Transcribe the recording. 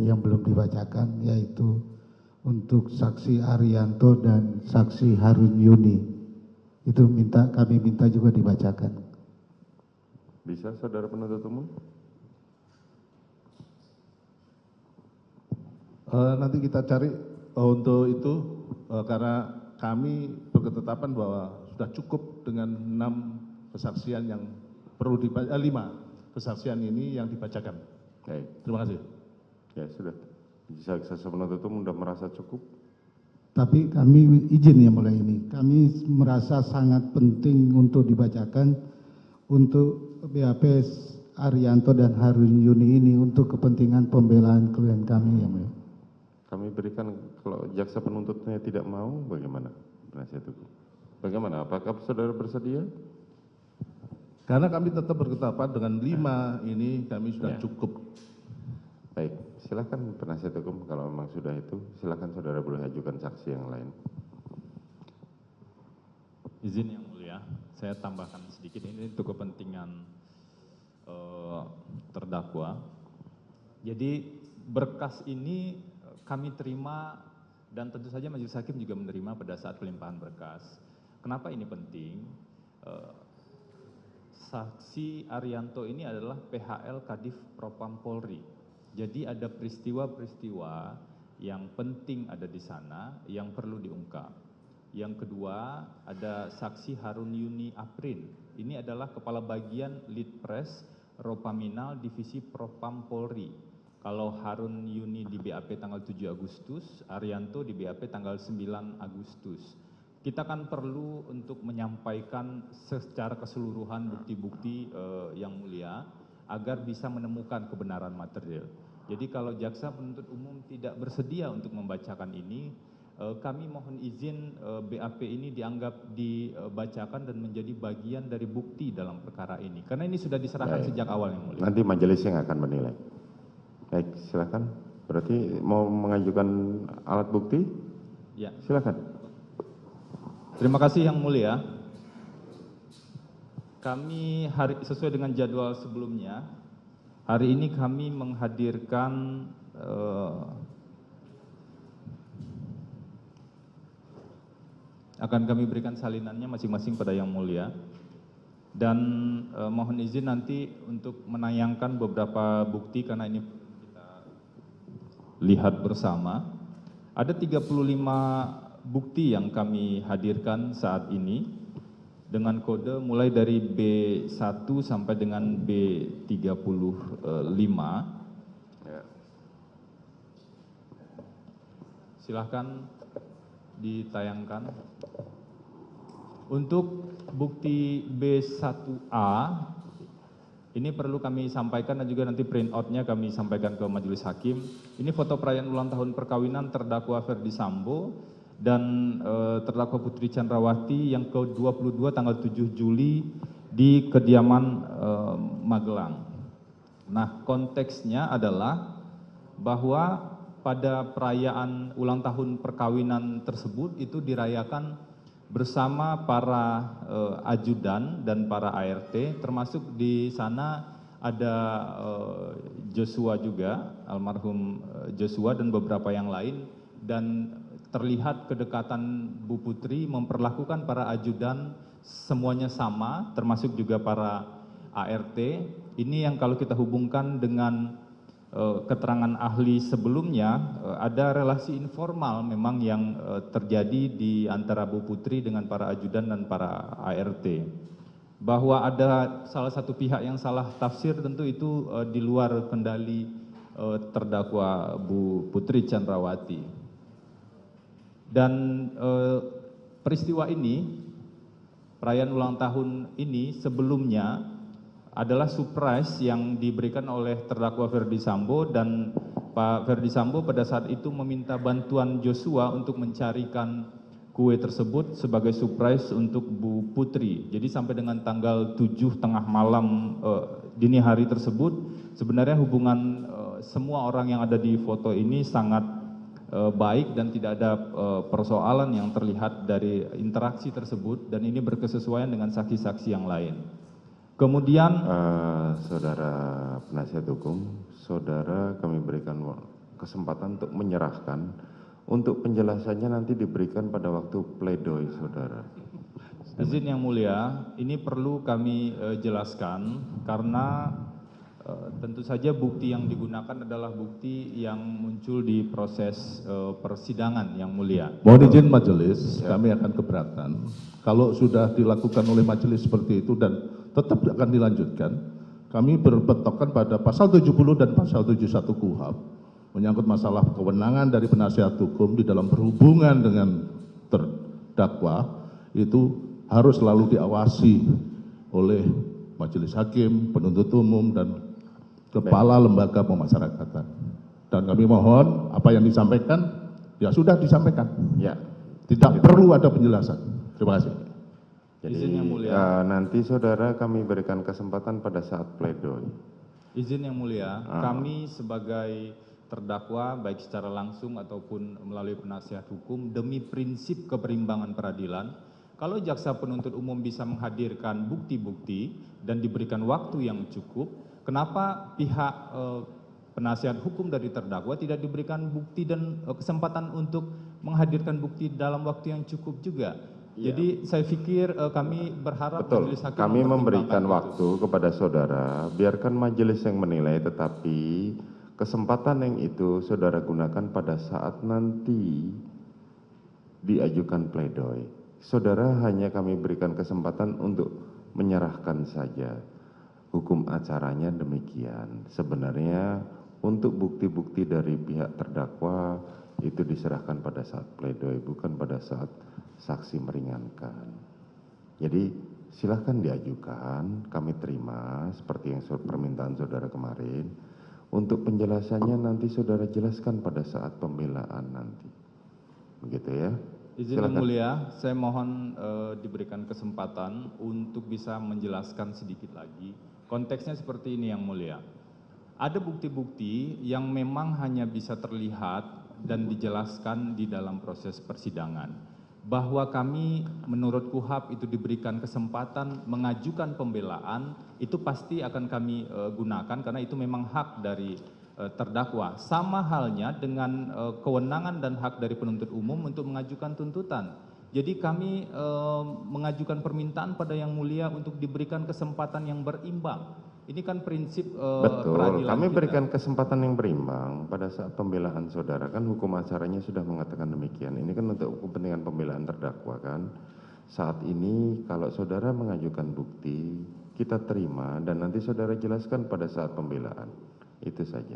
yang belum dibacakan, yaitu untuk saksi Arianto dan saksi Harun Yuni. Itu kami minta juga dibacakan. Bisa saudara penuntut umum? Nanti kita cari untuk itu, karena kami berketetapan bahwa sudah cukup dengan 6 kesaksian yang perlu 5 kesaksian ini yang dibacakan. Baik. Terima kasih. Ya sudah. Jaksa penuntut umum sudah merasa cukup. Tapi kami izin ya mulai ini. Kami merasa sangat penting untuk dibacakan untuk BAP Arianto dan Harun Yuni ini untuk kepentingan pembelaan klien kami ya mulia. Kami berikan, kalau jaksa penuntutnya tidak mau, bagaimana penasihat hukum? Bagaimana? Apakah saudara bersedia? Karena kami tetap berketetapan dengan 5 ini kami sudah Ya. cukup. Baik, silakan penasihat hukum kalau memang sudah itu, silakan saudara boleh ajukan saksi yang lain. Izin yang mulia, saya tambahkan sedikit ini untuk kepentingan terdakwa. Jadi berkas ini kami terima dan tentu saja majelis hakim juga menerima pada saat pelimpahan berkas. Kenapa ini penting? Saksi Arianto ini adalah PHL Kadif Propam Polri. Jadi ada peristiwa-peristiwa yang penting ada di sana yang perlu diungkap. Yang kedua ada saksi Harun Yuni Aprin. Ini adalah kepala bagian Litpres Ropaminal Divisi Propam Polri. Kalau Harun Yuni di BAP tanggal 7 Agustus, Arianto di BAP tanggal 9 Agustus. Kita kan perlu untuk menyampaikan secara keseluruhan bukti-bukti yang mulia agar bisa menemukan kebenaran material. Jadi kalau jaksa penuntut umum tidak bersedia untuk membacakan ini, kami mohon izin BAP ini dianggap dibacakan dan menjadi bagian dari bukti dalam perkara ini. Karena ini sudah diserahkan sejak awal yang mulia. Nanti majelis yang akan menilai. Baik, silakan. Berarti mau mengajukan alat bukti? Ya. Silakan. Terima kasih yang mulia. Kami sesuai dengan jadwal sebelumnya, hari ini kami menghadirkan akan kami berikan salinannya masing-masing pada yang mulia. Dan mohon izin nanti untuk menayangkan beberapa bukti karena ini kita lihat bersama. Ada 35 bukti yang kami hadirkan saat ini dengan kode mulai dari B1 sampai dengan B35. Ya. Silahkan ditayangkan. Untuk bukti B1A, ini perlu kami sampaikan dan juga nanti print out-nya kami sampaikan ke majelis hakim. Ini foto perayaan ulang tahun perkawinan terdakwa Ferdi Sambo dan terdakwa Putri Chandrawati yang ke-22 tanggal 7 Juli di kediaman Magelang. Nah, konteksnya adalah bahwa pada perayaan ulang tahun perkawinan tersebut itu dirayakan bersama para ajudan dan para ART, termasuk di sana ada Joshua juga, almarhum Joshua dan beberapa yang lain, dan terlihat kedekatan Bu Putri memperlakukan para ajudan semuanya sama, termasuk juga para ART. Ini yang kalau kita hubungkan dengan keterangan ahli sebelumnya, ada relasi informal memang yang terjadi di antara Bu Putri dengan para ajudan dan para ART. Bahwa ada salah satu pihak yang salah tafsir tentu itu di luar kendali terdakwa Bu Putri Chandrawati. Dan peristiwa ini, perayaan ulang tahun ini sebelumnya adalah surprise yang diberikan oleh terdakwa Ferdi Sambo, dan Pak Ferdi Sambo pada saat itu meminta bantuan Joshua untuk mencarikan kue tersebut sebagai surprise untuk Bu Putri. Jadi sampai dengan tanggal 7 tengah malam dini hari tersebut, sebenarnya hubungan semua orang yang ada di foto ini sangat baik dan tidak ada persoalan yang terlihat dari interaksi tersebut, dan ini berkesesuaian dengan saksi-saksi yang lain. Kemudian Saudara penasihat hukum, saudara kami berikan kesempatan untuk menyerahkan, untuk penjelasannya nanti diberikan pada waktu pledoi, saudara. Izin Yang Mulia, ini perlu kami jelaskan karena tentu saja bukti yang digunakan adalah bukti yang muncul di proses persidangan Yang Mulia. Mohon izin majelis, kami akan keberatan. Kalau sudah dilakukan oleh majelis seperti itu dan tetap akan dilanjutkan, kami berpetokan pada pasal 70 dan pasal 71 KUHP menyangkut masalah kewenangan dari penasihat hukum di dalam berhubungan dengan terdakwa itu harus selalu diawasi oleh majelis hakim, penuntut umum, dan kepala lembaga pemasyarakatan. Dan kami mohon apa yang disampaikan, ya sudah disampaikan. Ya. Tidak perlu ada penjelasan. Terima kasih. Jadi Izin Yang Mulia. nanti saudara kami berikan kesempatan pada saat pledoi. Izin Yang Mulia, kami sebagai terdakwa baik secara langsung ataupun melalui penasihat hukum demi prinsip keberimbangan peradilan, kalau jaksa penuntut umum bisa menghadirkan bukti-bukti dan diberikan waktu yang cukup, kenapa pihak penasihat hukum dari terdakwa tidak diberikan bukti dan kesempatan untuk menghadirkan bukti dalam waktu yang cukup juga? Ya. Jadi saya pikir kami berharap Betul, majelis hakim kami memberikan mempertimbangkan itu. waktu kepada saudara, biarkan majelis yang menilai, tetapi kesempatan yang itu saudara gunakan pada saat nanti diajukan pledoi. Saudara hanya kami berikan kesempatan untuk menyerahkan saja. Hukum acaranya demikian. Sebenarnya untuk bukti-bukti dari pihak terdakwa itu diserahkan pada saat pledoi, bukan pada saat saksi meringankan. Jadi silahkan diajukan, kami terima seperti yang permintaan saudara kemarin. Untuk penjelasannya nanti saudara jelaskan pada saat pembelaan nanti. Begitu ya. Izin Yang Mulia, saya mohon diberikan kesempatan untuk bisa menjelaskan sedikit lagi. Konteksnya seperti ini Yang Mulia. Ada bukti-bukti yang memang hanya bisa terlihat dan dijelaskan di dalam proses persidangan. Bahwa kami menurut KUHP itu diberikan kesempatan mengajukan pembelaan, itu pasti akan kami gunakan karena itu memang hak dari terdakwa. Sama halnya dengan kewenangan dan hak dari penuntut umum untuk mengajukan tuntutan. Jadi kami mengajukan permintaan pada Yang Mulia untuk diberikan kesempatan yang berimbang. Ini kan prinsip Betul, peradilan kami kita. berikan kesempatan yang berimbang pada saat pembelaan saudara. Kan hukum acaranya sudah mengatakan demikian. Ini kan untuk kepentingan pembelaan terdakwa kan. Saat ini kalau saudara mengajukan bukti, kita terima dan nanti saudara jelaskan pada saat pembelaan. Itu saja.